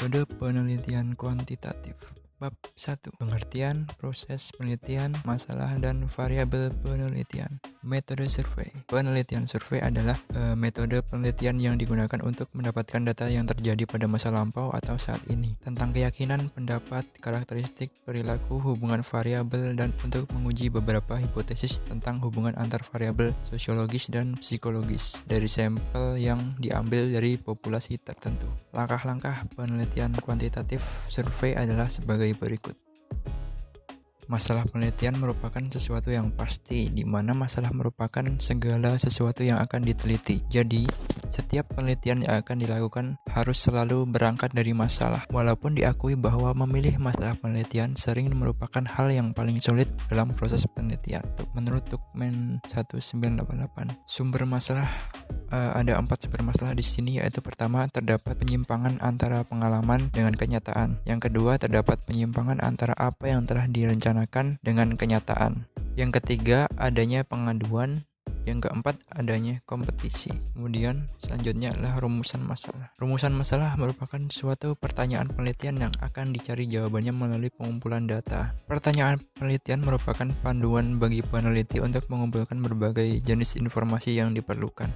Metode penelitian kuantitatif. Bab 1. Pengertian, proses penelitian, masalah, dan variabel penelitian. Metode survei. Penelitian survei adalah metode penelitian yang digunakan untuk mendapatkan data yang terjadi pada masa lampau atau saat ini tentang keyakinan, pendapat, karakteristik, perilaku, hubungan variabel, dan untuk menguji beberapa hipotesis tentang hubungan antar variabel sosiologis dan psikologis dari sampel yang diambil dari populasi tertentu. Langkah-langkah penelitian kuantitatif survei adalah sebagai berikut. Masalah penelitian merupakan sesuatu yang pasti, di mana masalah merupakan segala sesuatu yang akan diteliti. Jadi, setiap penelitian yang akan dilakukan harus selalu berangkat dari masalah. Walaupun diakui bahwa memilih masalah penelitian sering merupakan hal yang paling sulit dalam proses penelitian. Menurut Tuckman 1988, sumber masalah ada 4 sumber masalah di sini, yaitu pertama, terdapat penyimpangan antara pengalaman dengan kenyataan. Yang kedua, terdapat penyimpangan antara apa yang telah direncanakan dengan kenyataan. Yang ketiga, adanya pengaduan. Yang keempat, adanya kompetisi. Kemudian selanjutnya adalah rumusan masalah. Rumusan masalah merupakan suatu pertanyaan penelitian yang akan dicari jawabannya melalui pengumpulan data. Pertanyaan penelitian merupakan panduan bagi peneliti untuk mengumpulkan berbagai jenis informasi yang diperlukan.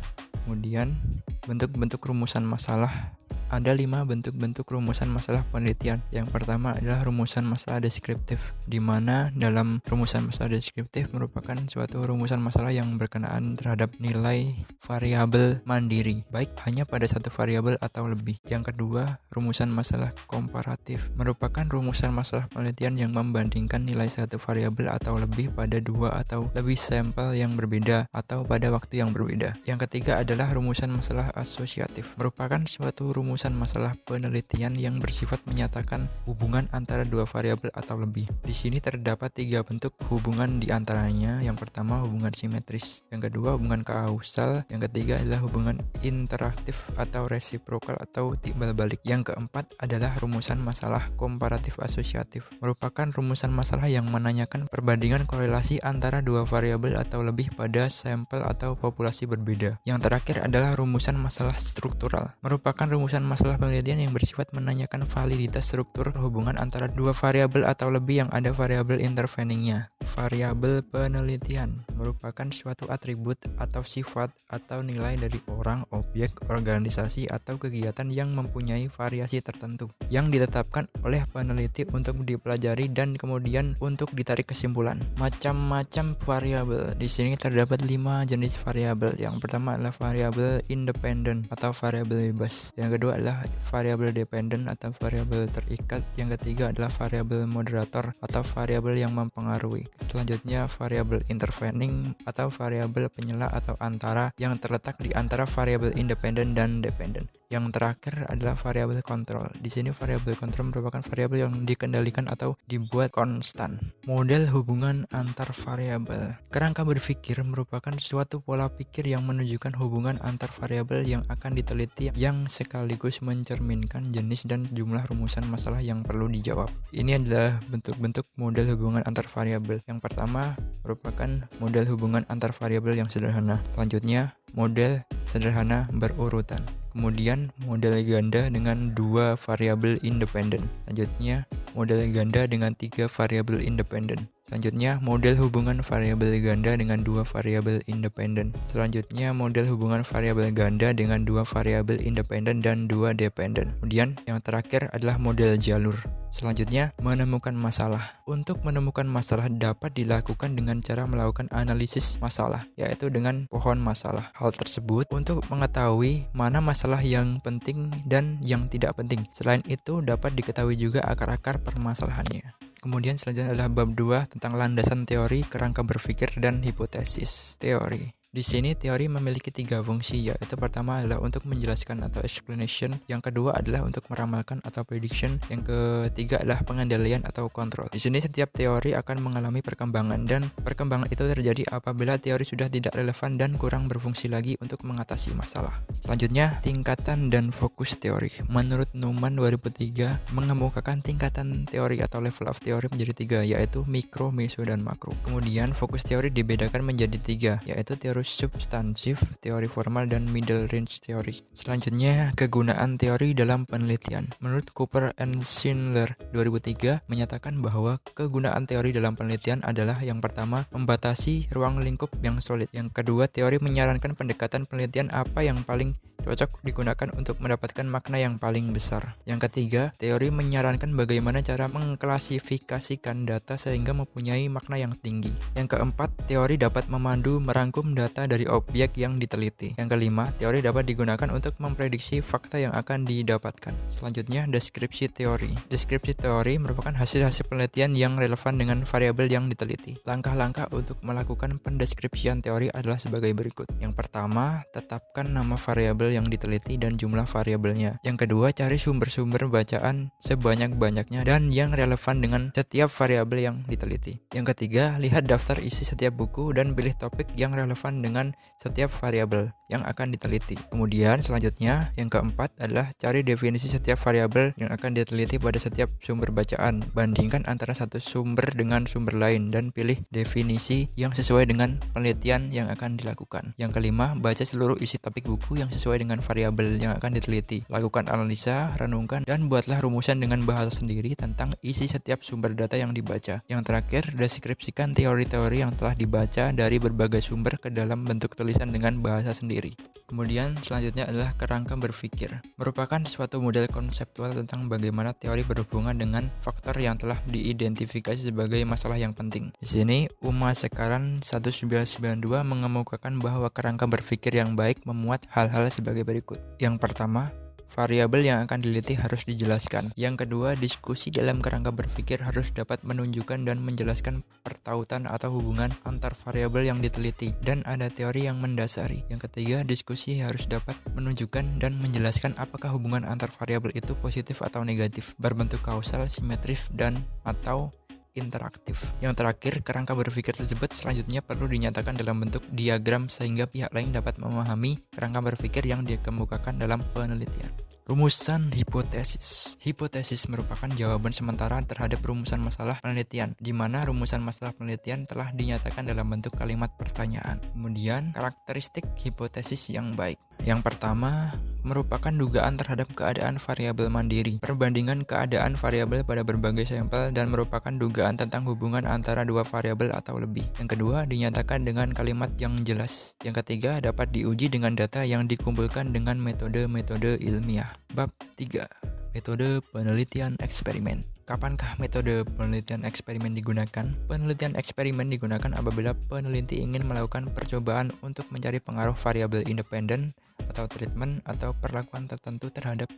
Kemudian, bentuk-bentuk rumusan masalah. Ada 5 bentuk-bentuk rumusan masalah penelitian. Yang pertama adalah rumusan masalah deskriptif, di mana dalam rumusan masalah deskriptif merupakan suatu rumusan masalah yang berkenaan terhadap nilai variabel mandiri, baik hanya pada satu variabel atau lebih. Yang kedua, rumusan masalah komparatif, merupakan rumusan masalah penelitian yang membandingkan nilai satu variabel atau lebih pada 2 atau lebih sampel yang berbeda atau pada waktu yang berbeda. Yang ketiga adalah rumusan masalah asosiatif, merupakan suatu rumusan masalah penelitian yang bersifat menyatakan hubungan antara 2 variabel atau lebih. Di sini terdapat 3 bentuk hubungan di antaranya. Yang pertama, hubungan simetris. Yang kedua, hubungan kausal. Yang ketiga adalah hubungan interaktif atau resiprokal atau timbal balik. Yang keempat adalah rumusan masalah komparatif asosiatif, merupakan rumusan masalah yang menanyakan perbandingan korelasi antara 2 variabel atau lebih pada sampel atau populasi berbeda. Yang terakhir adalah rumusan masalah struktural, merupakan rumusan masalah penelitian yang bersifat menanyakan validitas struktur hubungan antara 2 variabel atau lebih yang ada variabel interveningnya. Variabel penelitian merupakan suatu atribut atau sifat atau nilai dari orang, objek, organisasi, atau kegiatan yang mempunyai variasi tertentu yang ditetapkan oleh peneliti untuk dipelajari dan kemudian untuk ditarik kesimpulan. Macam-macam variabel. Di sini terdapat 5 jenis variabel. Yang pertama adalah variabel independen atau variabel bebas. Yang kedua adalah variabel dependen atau variabel terikat. Yang ketiga adalah variabel moderator atau variabel yang mempengaruhi. Selanjutnya variabel intervening atau variabel penyela atau antara yang terletak di antara variabel independen dan dependen. Yang terakhir adalah variabel kontrol. Di sini variabel kontrol merupakan variabel yang dikendalikan atau dibuat konstan. Model hubungan antar variabel. Kerangka berpikir merupakan suatu pola pikir yang menunjukkan hubungan antar variabel yang akan diteliti yang sekaligus mencerminkan jenis dan jumlah rumusan masalah yang perlu dijawab. Ini adalah bentuk-bentuk model hubungan antar variabel. Yang pertama merupakan model hubungan antar variabel yang sederhana. Selanjutnya, model sederhana berurutan. Kemudian model ganda dengan 2 variabel independen. Selanjutnya, model ganda dengan 3 variabel independen. Selanjutnya, model hubungan variabel ganda dengan 2 variabel independen. Selanjutnya, model hubungan variabel ganda dengan 2 variabel independen dan 2 dependen. Kemudian, yang terakhir adalah model jalur. Selanjutnya, menemukan masalah. Untuk menemukan masalah dapat dilakukan dengan cara melakukan analisis masalah, yaitu dengan pohon masalah. Hal tersebut untuk mengetahui mana masalah yang penting dan yang tidak penting. Selain itu, dapat diketahui juga akar-akar permasalahannya. Kemudian selanjutnya adalah bab 2 tentang landasan teori, kerangka berpikir, dan hipotesis. Teori. Di sini teori memiliki 3 fungsi, yaitu pertama adalah untuk menjelaskan atau explanation, yang kedua adalah untuk meramalkan atau prediction, yang ketiga adalah pengendalian atau kontrol. Di sini setiap teori akan mengalami perkembangan, dan perkembangan itu terjadi apabila teori sudah tidak relevan dan kurang berfungsi lagi untuk mengatasi masalah. Selanjutnya, tingkatan dan fokus teori. Menurut Newman 2003 mengemukakan tingkatan teori atau level of teori menjadi 3, yaitu mikro, meso, dan makro. Kemudian fokus teori dibedakan menjadi 3, yaitu teori terus substansif, teori formal, dan middle range teori. Selanjutnya, kegunaan teori dalam penelitian. Menurut Cooper and Schindler 2003 menyatakan bahwa kegunaan teori dalam penelitian adalah yang pertama, membatasi ruang lingkup yang solid. Yang kedua, teori menyarankan pendekatan penelitian apa yang paling cocok digunakan untuk mendapatkan makna yang paling besar. Yang ketiga, teori menyarankan bagaimana cara mengklasifikasikan data sehingga mempunyai makna yang tinggi. Yang keempat, teori dapat memandu merangkum data dari objek yang diteliti. Yang kelima, teori dapat digunakan untuk memprediksi fakta yang akan didapatkan. Selanjutnya, deskripsi teori. Deskripsi teori merupakan hasil-hasil penelitian yang relevan dengan variabel yang diteliti. Langkah-langkah untuk melakukan pendeskripsian teori adalah sebagai berikut. Yang pertama, tetapkan nama variabel yang diteliti dan jumlah variabelnya. Yang kedua, cari sumber-sumber bacaan sebanyak-banyaknya dan yang relevan dengan setiap variabel yang diteliti. Yang ketiga, lihat daftar isi setiap buku dan pilih topik yang relevan dengan setiap variabel yang akan diteliti. Kemudian selanjutnya, yang keempat adalah cari definisi setiap variabel yang akan diteliti pada setiap sumber bacaan. Bandingkan antara satu sumber dengan sumber lain dan pilih definisi yang sesuai dengan penelitian yang akan dilakukan. Yang kelima, baca seluruh isi topik buku yang sesuai dengan variabel yang akan diteliti. Lakukan analisa, renungkan, dan buatlah rumusan dengan bahasa sendiri tentang isi setiap sumber data yang dibaca. Yang terakhir, deskripsikan teori-teori yang telah dibaca dari berbagai sumber ke dalam bentuk tulisan dengan bahasa sendiri. Kemudian selanjutnya adalah kerangka berpikir. Merupakan suatu model konseptual tentang bagaimana teori berhubungan dengan faktor yang telah diidentifikasi sebagai masalah yang penting. Di sini, UMA Sekaran 1992 mengemukakan bahwa kerangka berpikir yang baik memuat hal-hal sebagai berikut. Yang pertama, variabel yang akan diteliti harus dijelaskan. Yang kedua, diskusi dalam kerangka berpikir harus dapat menunjukkan dan menjelaskan pertautan atau hubungan antar variabel yang diteliti dan ada teori yang mendasari. Yang ketiga, diskusi harus dapat menunjukkan dan menjelaskan apakah hubungan antar variabel itu positif atau negatif, berbentuk kausal, simetris, dan atau interaktif. Yang terakhir, kerangka berpikir tersebut selanjutnya perlu dinyatakan dalam bentuk diagram sehingga pihak lain dapat memahami kerangka berpikir yang dikemukakan dalam penelitian. Rumusan hipotesis. Hipotesis merupakan jawaban sementara terhadap rumusan masalah penelitian, di mana rumusan masalah penelitian telah dinyatakan dalam bentuk kalimat pertanyaan. Kemudian, karakteristik hipotesis yang baik. Yang pertama, merupakan dugaan terhadap keadaan variabel mandiri, perbandingan keadaan variabel pada berbagai sampel, dan merupakan dugaan tentang hubungan antara dua variabel atau lebih. Yang kedua, dinyatakan dengan kalimat yang jelas. Yang ketiga, dapat diuji dengan data yang dikumpulkan dengan metode-metode ilmiah. Bab 3. Metode penelitian eksperimen. Kapankah metode penelitian eksperimen digunakan? Penelitian eksperimen digunakan apabila peneliti ingin melakukan percobaan untuk mencari pengaruh variabel independen atau treatment atau perlakuan tertentu terhadap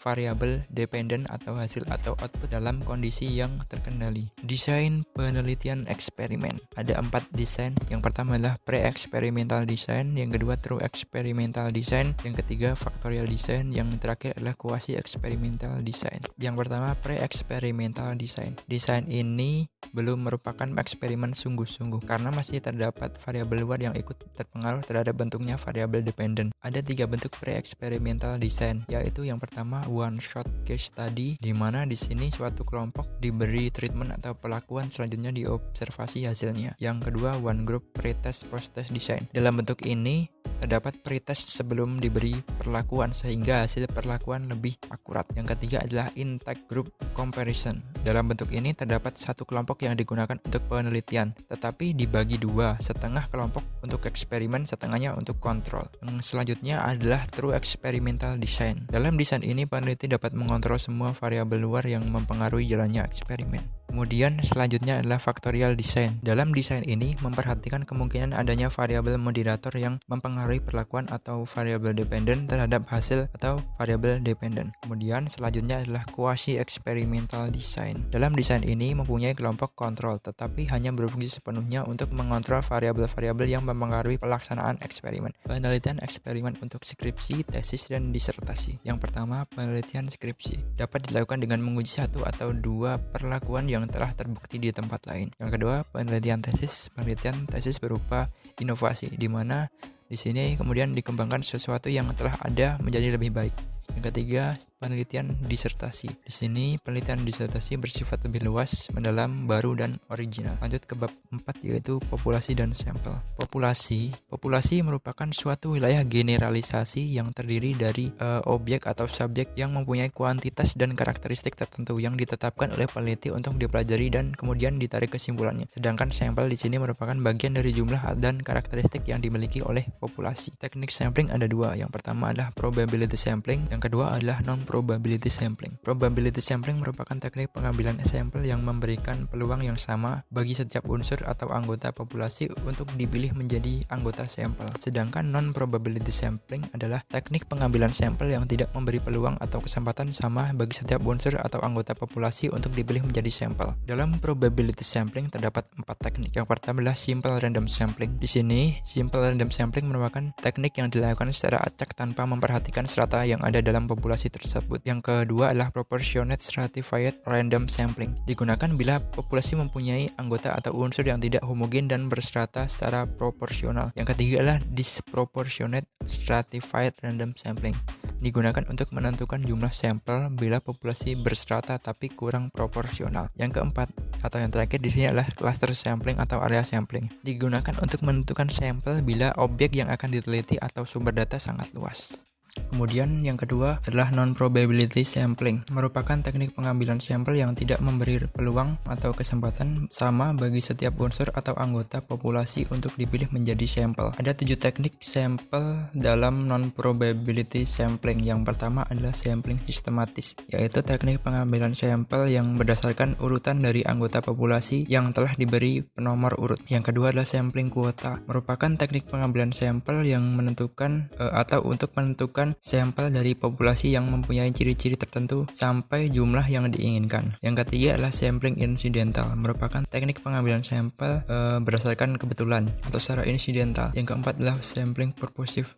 variabel dependen atau hasil atau output dalam kondisi yang terkendali. Desain penelitian eksperimen. Ada 4 desain. Yang pertama adalah pre-experimental design, yang kedua true experimental design, yang ketiga factorial design, yang terakhir adalah quasi-experimental design. Yang pertama pre-experimental design. Desain ini belum merupakan eksperimen sungguh-sungguh karena masih terdapat variabel luar yang ikut terpengaruh terhadap bentuknya variabel dependen. Ada 3 bentuk pre-experimental design, yaitu yang pertama one shot case study, di mana di sini suatu kelompok diberi treatment atau perlakuan selanjutnya diobservasi hasilnya. Yang kedua one group pretest post-test design. Dalam bentuk ini terdapat pretest sebelum diberi perlakuan sehingga hasil perlakuan lebih akurat. Yang ketiga adalah intake group comparison. Dalam bentuk ini terdapat satu kelompok yang digunakan untuk penelitian, tetapi dibagi 2, setengah kelompok untuk eksperimen, setengahnya untuk kontrol. Yang selanjutnya adalah true experimental design. Dalam desain ini peneliti dapat mengontrol semua variabel luar yang mempengaruhi jalannya eksperimen. Kemudian selanjutnya adalah factorial design. Dalam desain ini memperhatikan kemungkinan adanya variabel moderator yang mempengaruhi perlakuan atau variabel dependen terhadap hasil atau variabel dependen. Kemudian selanjutnya adalah quasi-experimental design. Dalam desain ini mempunyai kelompok kontrol tetapi hanya berfungsi sepenuhnya untuk mengontrol variabel-variabel yang mempengaruhi pelaksanaan eksperimen. Penelitian eksperimen untuk skripsi, tesis, dan disertasi. Yang pertama, penelitian skripsi dapat dilakukan dengan menguji 1 atau 2 perlakuan yang telah terbukti di tempat lain. Yang kedua, penelitian tesis. Penelitian tesis berupa inovasi, di mana di sini kemudian dikembangkan sesuatu yang telah ada menjadi lebih baik. Yang ketiga, penelitian disertasi. Di sini penelitian disertasi bersifat lebih luas, mendalam, baru, dan original. Lanjut ke bab 4, yaitu populasi dan sampel. Populasi merupakan suatu wilayah generalisasi yang terdiri dari objek atau subjek yang mempunyai kuantitas dan karakteristik tertentu yang ditetapkan oleh peneliti untuk dipelajari dan kemudian ditarik kesimpulannya. Sedangkan sampel di sini merupakan bagian dari jumlah dan karakteristik yang dimiliki oleh populasi. Teknik sampling ada dua. Yang pertama adalah probability sampling, yang kedua adalah non-probability sampling. Probability sampling merupakan teknik pengambilan sampel yang memberikan peluang yang sama bagi setiap unsur atau anggota populasi untuk dipilih menjadi anggota sampel. Sedangkan non-probability sampling adalah teknik pengambilan sampel yang tidak memberi peluang atau kesempatan sama bagi setiap unsur atau anggota populasi untuk dipilih menjadi sampel. Dalam probability sampling terdapat 4 teknik. Yang pertama adalah simple random sampling. Di sini, simple random sampling merupakan teknik yang dilakukan secara acak tanpa memperhatikan strata yang ada dalam populasi tersebut. Yang kedua adalah proportionate stratified random sampling. Digunakan bila populasi mempunyai anggota atau unsur yang tidak homogen dan berstrata secara proporsional. Yang ketiga adalah disproportionate stratified random sampling. Digunakan untuk menentukan jumlah sampel bila populasi berstrata tapi kurang proporsional. Yang keempat atau yang terakhir di sini adalah cluster sampling atau area sampling. Digunakan untuk menentukan sampel bila objek yang akan diteliti atau sumber data sangat luas. Kemudian yang kedua adalah non-probability sampling, merupakan teknik pengambilan sampel yang tidak memberi peluang atau kesempatan sama bagi setiap unsur atau anggota populasi untuk dipilih menjadi sampel. Ada 7 teknik sampel dalam non-probability sampling. Yang pertama adalah sampling sistematis, yaitu teknik pengambilan sampel yang berdasarkan urutan dari anggota populasi yang telah diberi penomor urut. Yang kedua adalah sampling kuota, merupakan teknik pengambilan sampel yang menentukan atau untuk menentukan sampel dari populasi yang mempunyai ciri-ciri tertentu sampai jumlah yang diinginkan. Yang ketiga adalah sampling incidental, merupakan teknik pengambilan sampel berdasarkan kebetulan atau secara insidental. Yang keempat adalah sampling purposive,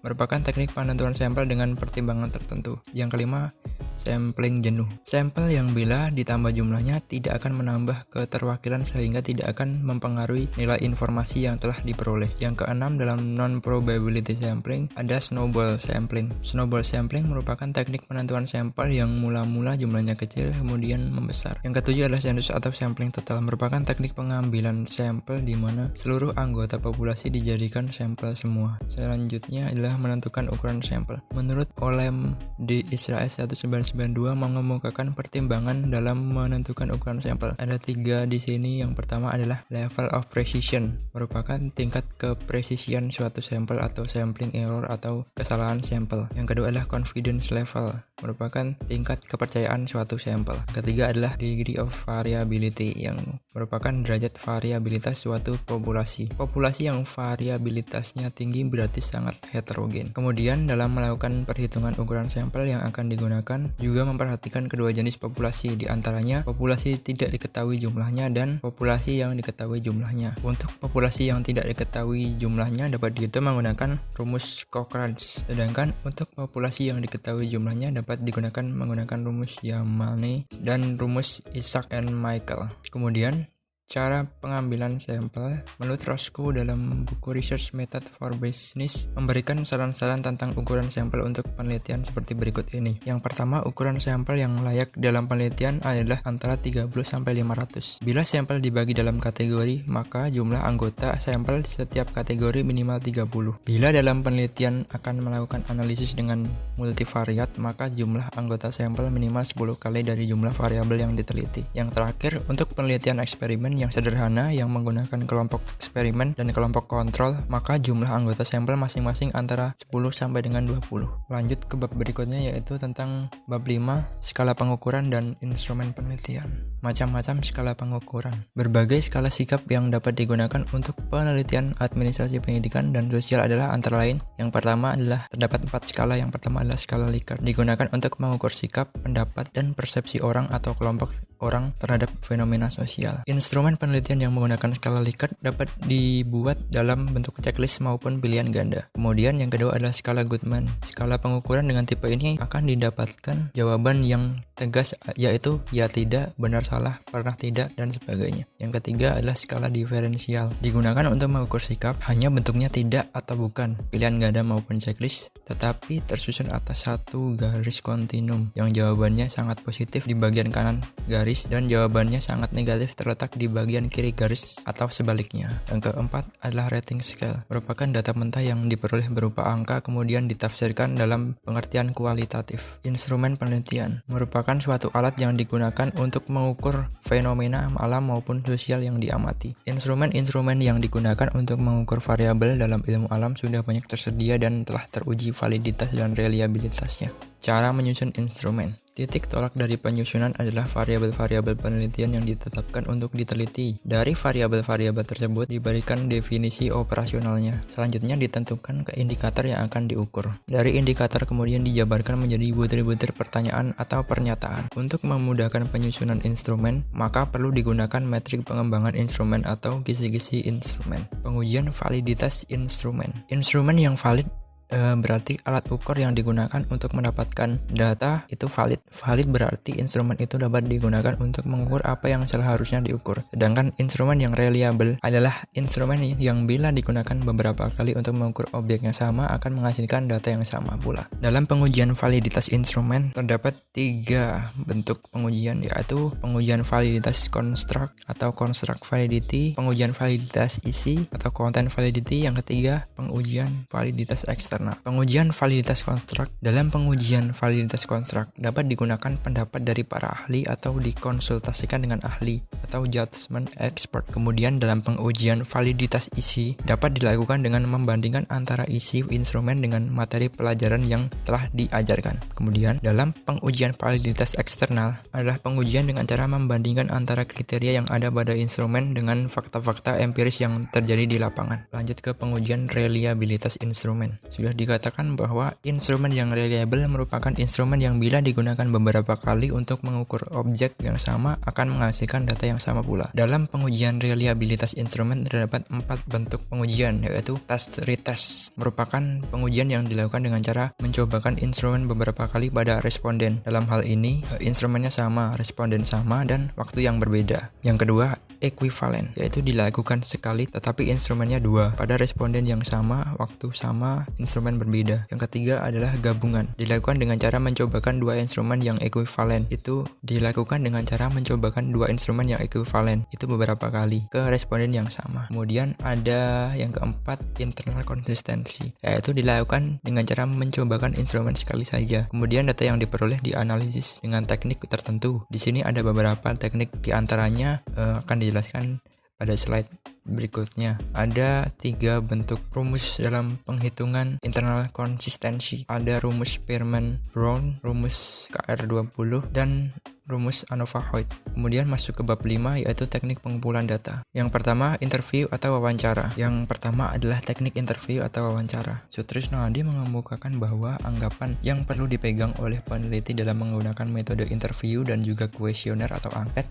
merupakan teknik penentuan sampel dengan pertimbangan tertentu. Yang kelima, sampling jenuh, sampel yang bila ditambah jumlahnya tidak akan menambah keterwakilan sehingga tidak akan mempengaruhi nilai informasi yang telah diperoleh. Yang keenam, dalam non-probability sampling ada snowball sampling. Snowball sampling merupakan teknik penentuan sampel yang mula-mula jumlahnya kecil kemudian membesar. Yang ketujuh adalah census atau sampling total, merupakan teknik pengambilan sampel di mana seluruh anggota populasi dijadikan sampel semua. Selanjutnya adalah menentukan ukuran sampel. Menurut Olem di Israel 1992 mengemukakan pertimbangan dalam menentukan ukuran sampel. Ada 3 di sini. Yang pertama adalah level of precision, merupakan tingkat kepresisian suatu sampel atau sampling error atau kesalahan sampel. Yang kedua adalah confidence level, merupakan tingkat kepercayaan suatu sampel. Ketiga adalah degree of variability, yang merupakan derajat variabilitas suatu populasi. Populasi yang variabilitasnya tinggi berarti sangat heterogen. Kemudian dalam melakukan perhitungan ukuran sampel yang akan digunakan juga memperhatikan kedua jenis populasi, di antaranya populasi tidak diketahui jumlahnya dan populasi yang diketahui jumlahnya. Untuk populasi yang tidak diketahui jumlahnya dapat dihitung menggunakan rumus Cochrane, sedangkan untuk populasi yang diketahui jumlahnya dapat digunakan menggunakan rumus Yamane dan rumus Isaac and Michael. Kemudian cara pengambilan sampel, menurut Roscoe dalam buku Research Method for Business memberikan saran-saran tentang ukuran sampel untuk penelitian seperti berikut ini. Yang pertama, ukuran sampel yang layak dalam penelitian adalah antara 30 sampai 500. Bila sampel dibagi dalam kategori, maka jumlah anggota sampel setiap kategori minimal 30. Bila dalam penelitian akan melakukan analisis dengan multivariat, maka jumlah anggota sampel minimal 10 kali dari jumlah variabel yang diteliti. Yang terakhir, untuk penelitian eksperimen yang sederhana yang menggunakan kelompok eksperimen dan kelompok kontrol, maka jumlah anggota sampel masing-masing antara 10 sampai dengan 20. Lanjut ke bab berikutnya, yaitu tentang bab 5, skala pengukuran dan instrumen penelitian. Macam-macam skala pengukuran. Berbagai skala sikap yang dapat digunakan untuk penelitian administrasi pendidikan dan sosial adalah antara lain. Yang pertama adalah terdapat 4 skala. Yang pertama adalah skala Likert, digunakan untuk mengukur sikap, pendapat, dan persepsi orang atau kelompok orang terhadap fenomena sosial. Instrumen penelitian yang menggunakan skala Likert dapat dibuat dalam bentuk checklist maupun pilihan ganda. Kemudian yang kedua adalah skala Goodman. Skala pengukuran dengan tipe ini akan didapatkan jawaban yang tegas, yaitu ya, tidak, benar salah, pernah tidak, dan sebagainya. Yang ketiga adalah skala diferensial. Digunakan untuk mengukur sikap, hanya bentuknya tidak atau bukan, pilihan ganda maupun checklist, tetapi tersusun atas satu garis kontinum, yang jawabannya sangat positif di bagian kanan garis dan jawabannya sangat negatif terletak di bagian kiri garis atau sebaliknya. Yang keempat adalah rating scale, merupakan data mentah yang diperoleh berupa angka kemudian ditafsirkan dalam pengertian kualitatif. Instrumen penelitian merupakan suatu alat yang digunakan untuk mengukur fenomena alam maupun sosial yang diamati. Instrumen-instrumen yang digunakan untuk mengukur variabel dalam ilmu alam sudah banyak tersedia dan telah teruji validitas dan reliabilitasnya. Cara menyusun instrumen. Titik tolak dari penyusunan adalah variabel-variabel penelitian yang ditetapkan untuk diteliti. Dari variabel-variabel tersebut diberikan definisi operasionalnya. Selanjutnya ditentukan ke indikator yang akan diukur. Dari indikator kemudian dijabarkan menjadi butir-butir pertanyaan atau pernyataan. Untuk memudahkan penyusunan instrumen, maka perlu digunakan metrik pengembangan instrumen atau kisi-kisi instrumen. Pengujian validitas instrumen. Instrumen yang valid berarti alat ukur yang digunakan untuk mendapatkan data itu valid. Valid berarti instrumen itu dapat digunakan untuk mengukur apa yang seharusnya diukur. Sedangkan instrumen yang reliable adalah instrumen yang bila digunakan beberapa kali untuk mengukur objek yang sama akan menghasilkan data yang sama pula. Dalam pengujian validitas instrumen terdapat 3 bentuk pengujian, yaitu pengujian validitas construct atau construct validity, pengujian validitas isi atau content validity, yang ketiga pengujian validitas eksternal. Pengujian validitas kontrak. Dalam pengujian validitas kontrak dapat digunakan pendapat dari para ahli atau dikonsultasikan dengan ahli atau judgment expert. Kemudian dalam pengujian validitas isi dapat dilakukan dengan membandingkan antara isi instrumen dengan materi pelajaran yang telah diajarkan. Kemudian dalam pengujian validitas eksternal adalah pengujian dengan cara membandingkan antara kriteria yang ada pada instrumen dengan fakta-fakta empiris yang terjadi di lapangan. Lanjut ke pengujian reliabilitas instrumen. Sudah dikatakan bahwa instrumen yang reliable merupakan instrumen yang bila digunakan beberapa kali untuk mengukur objek yang sama akan menghasilkan data yang sama pula. Dalam pengujian reliabilitas instrumen terdapat 4 bentuk pengujian, yaitu test retest, merupakan pengujian yang dilakukan dengan cara mencobakan instrumen beberapa kali pada responden. Dalam hal ini instrumennya sama, responden sama, dan waktu yang berbeda. Yang kedua, equivalent, yaitu dilakukan sekali tetapi instrumennya 2 pada responden yang sama, waktu sama, instrumen berbeda. Yang ketiga adalah gabungan, dilakukan dengan cara mencobakan 2 instrumen yang ekuivalen. Itu dilakukan dengan cara mencobakan 2 instrumen yang ekuivalen itu beberapa kali ke responden yang sama. Kemudian ada yang keempat, internal konsistensi, yaitu dilakukan dengan cara mencobakan instrumen sekali saja. Kemudian data yang diperoleh dianalisis dengan teknik tertentu. Di sini ada beberapa teknik, diantaranya akan dijelaskan pada slide berikutnya. Ada 3 bentuk rumus dalam penghitungan internal konsistensi. Ada rumus Spearman-Brown, rumus KR20, dan rumus ANOVA-Hoyt. Kemudian masuk ke bab 5, yaitu teknik pengumpulan data. Yang pertama, interview atau wawancara. Yang pertama adalah teknik interview atau wawancara. Sutrisno Hadi mengemukakan bahwa anggapan yang perlu dipegang oleh peneliti dalam menggunakan metode interview dan juga kuesioner atau angket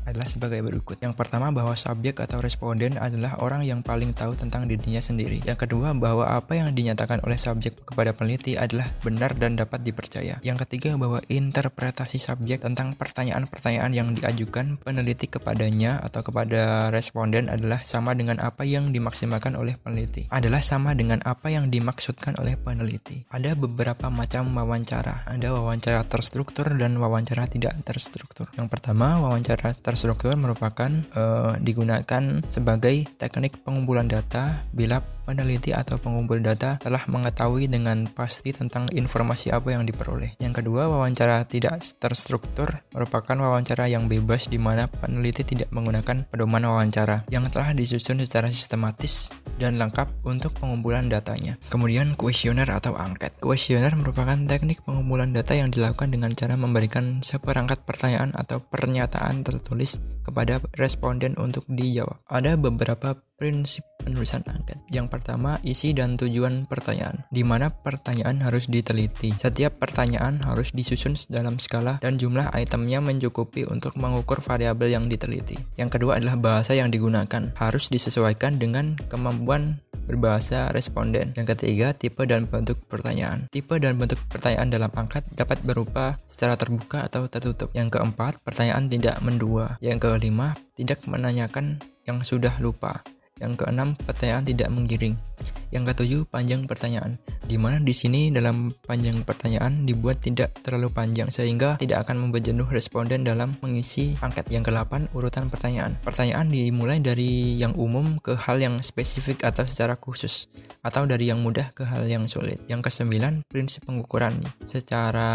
adalah sebagai berikut. Yang pertama, bahwa subjek atau responden adalah orang yang paling tahu tentang dirinya sendiri. Yang kedua, bahwa apa yang dinyatakan oleh subjek kepada peneliti adalah benar dan dapat dipercaya. Yang ketiga, bahwa interpretasi subjek tentang pertanyaan-pertanyaan yang diajukan peneliti kepadanya atau kepada responden adalah sama dengan apa yang dimaksimalkan oleh peneliti. Adalah sama dengan apa yang dimaksudkan oleh peneliti. Ada beberapa macam wawancara. Ada wawancara terstruktur dan wawancara tidak terstruktur. Yang pertama, wawancara terstruktur merupakan digunakan sebagai teknik pengumpulan data bila peneliti atau pengumpul data telah mengetahui dengan pasti tentang informasi apa yang diperoleh. Yang kedua, wawancara tidak terstruktur merupakan wawancara yang bebas di mana peneliti tidak menggunakan pedoman wawancara yang telah disusun secara sistematis dan lengkap untuk pengumpulan datanya. Kemudian, kuesioner atau angket. Kuesioner merupakan teknik pengumpulan data yang dilakukan dengan cara memberikan seperangkat pertanyaan atau pernyataan tertulis kepada responden untuk dijawab. Ada beberapa prinsip penulisan angket. Yang pertama, isi dan tujuan pertanyaan, di mana pertanyaan harus diteliti. Setiap pertanyaan harus disusun dalam skala dan jumlah itemnya mencukupi untuk mengukur variabel yang diteliti. Yang kedua adalah bahasa yang digunakan, harus disesuaikan dengan kemampuan berbahasa responden. Yang ketiga, tipe dan bentuk pertanyaan. Tipe dan bentuk pertanyaan dalam angket dapat berupa secara terbuka atau tertutup. Yang keempat, pertanyaan tidak mendua. Yang kelima, tidak menanyakan yang sudah lupa. Yang keenam, pertanyaan tidak menggiring. Yang ketujuh, panjang pertanyaan, di mana di sini dalam panjang pertanyaan dibuat tidak terlalu panjang sehingga tidak akan membuat jenuh responden dalam mengisi angket. Yang kedelapan, urutan pertanyaan. Pertanyaan dimulai dari yang umum ke hal yang spesifik atau secara khusus, atau dari yang mudah ke hal yang sulit. Yang kesembilan, prinsip pengukuran. Secara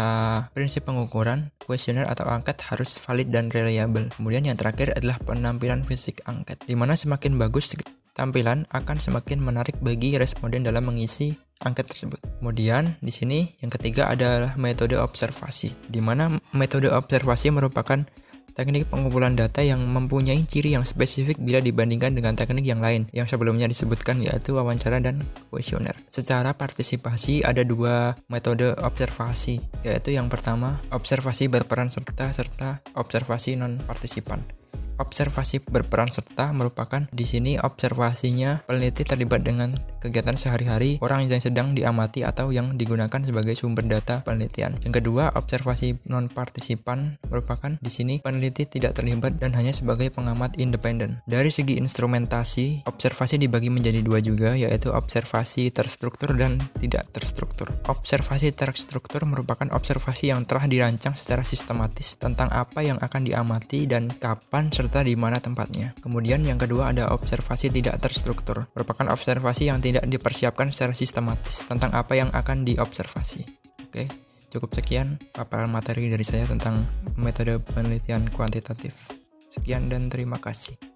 prinsip pengukuran, kuesioner atau angket harus valid dan reliable. Kemudian yang terakhir adalah penampilan fisik angket, di mana semakin bagus tampilan akan semakin menarik bagi responden dalam mengisi angket tersebut. Kemudian di sini yang ketiga adalah metode observasi, di mana metode observasi merupakan teknik pengumpulan data yang mempunyai ciri yang spesifik bila dibandingkan dengan teknik yang lain yang sebelumnya disebutkan, yaitu wawancara dan kuesioner. Secara partisipasi ada dua metode observasi, yaitu yang pertama observasi berperan serta observasi non-partisipan. Observasi berperan serta merupakan di sini observasinya peneliti terlibat dengan kegiatan sehari-hari orang yang sedang diamati atau yang digunakan sebagai sumber data penelitian. Yang kedua, observasi non-partisipan merupakan di sini peneliti tidak terlibat dan hanya sebagai pengamat independen. Dari segi instrumentasi, observasi dibagi menjadi dua juga, yaitu observasi terstruktur dan tidak terstruktur. Observasi terstruktur merupakan observasi yang telah dirancang secara sistematis tentang apa yang akan diamati dan kapan serta di mana tempatnya. Kemudian yang kedua ada observasi tidak terstruktur, merupakan observasi yang tidak dipersiapkan secara sistematis tentang apa yang akan diobservasi. Oke, cukup sekian paparan materi dari saya tentang metode penelitian kuantitatif. Sekian dan terima kasih.